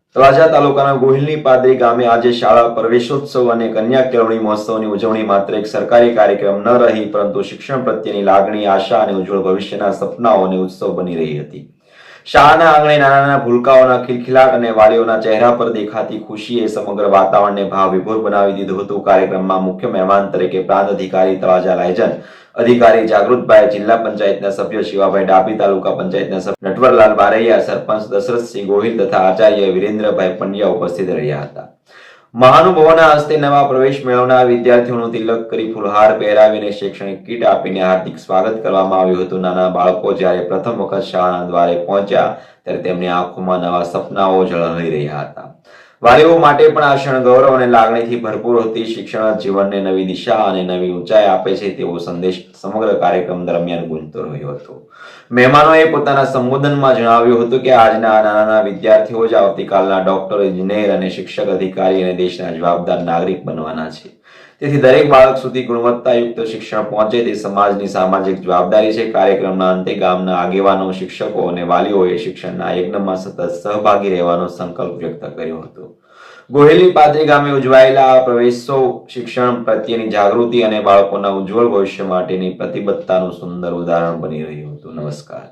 તળાજા તાલુકાના ગોહિલની પાદરી ગામે આજે શાળા પ્રવેશોત્સવ અને કન્યા કેળવણી મહોત્સવની ઉજવણી માત્ર એક સરકારી કાર્યક્રમ ન રહી, પરંતુ શિક્ષણ પ્રત્યેની લાગણી, આશા અને ઉજ્જવળ ભવિષ્યના સપનાઓની ઉત્સવ બની રહી હતી. શાળાના આંગણે નાના નાના ભૂલકાઓના ખિલખિલાટ અને વાલીઓના ચહેરા પર દેખાતી ખુશીએ સમગ્ર વાતાવરણને ભાવવિભોર બનાવી દીધું હતું. કાર્યક્રમમાં મુખ્ય મહેમાન તરીકે પ્રાંત અધિકારી તળાજા લાયજન અધિકારી જાગૃતભાઈ, જિલ્લા પંચાયતના સભ્ય શિવાભાઈ ડાભી, તાલુકા પંચાયતના સભ્ય નટવરલાલ બારૈયા, સરપંચ દશરથસિંહ ગોહિલ તથા આચાર્ય વિરેન્દ્રભાઈ પંડ્યા ઉપસ્થિત રહ્યા હતા. મહાનુભાવોના હસ્તે નવા પ્રવેશ મેળવનાર વિદ્યાર્થીઓનું તિલક કરી, ફૂલહાર પહેરાવીને શૈક્ષણિક કીટ આપીને હાર્દિક સ્વાગત કરવામાં આવ્યું હતું. નાના બાળકો જ્યારે પ્રથમ વખત શાળાના દ્વારે પહોંચ્યા ત્યારે તેમની આંખોમાં નવા સપનાઓ ઝળહળી રહ્યા હતા. વાલીઓ માટે પણ આ ક્ષણ ગૌરવ અને લાગણીથી ભરપૂર હતી. શિક્ષણ જીવનને નવી દિશા અને નવી ઊંચાઈ આપે છે તેવો સંદેશ સમગ્ર કાર્યક્રમ દરમિયાન ગુંજતો રહ્યો હતો. મહેમાનોએ પોતાના સંબોધનમાં જણાવ્યું હતું કે આજના નાના વિદ્યાર્થીઓ જ આવતીકાલના ડોક્ટર, એન્જિનિયર અને શિક્ષક, અધિકારી અને દેશના જવાબદાર નાગરિક બનવાના છે. તેથી દરેક બાળક સુધી ગુણવત્તાયુક્ત શિક્ષણ પહોંચે તે સમાજની સામાજિક જવાબદારી છે. કાર્યક્રમના અંતે ગામના આગેવાનો, શિક્ષકો અને વાલીઓએ શિક્ષણના યજ્ઞમાં સતત સહભાગી રહેવાનો સંકલ્પ વ્યક્ત કર્યો હતો. ગોહિલની પાદરી ગામે ઉજવાયેલા આ પ્રવેશોત્સવ શિક્ષણ પ્રત્યેની જાગૃતિ અને બાળકોના ઉજ્જવળ ભવિષ્ય માટેની પ્રતિબદ્ધતાનું સુંદર ઉદાહરણ બની રહ્યું હતું. નમસ્કાર.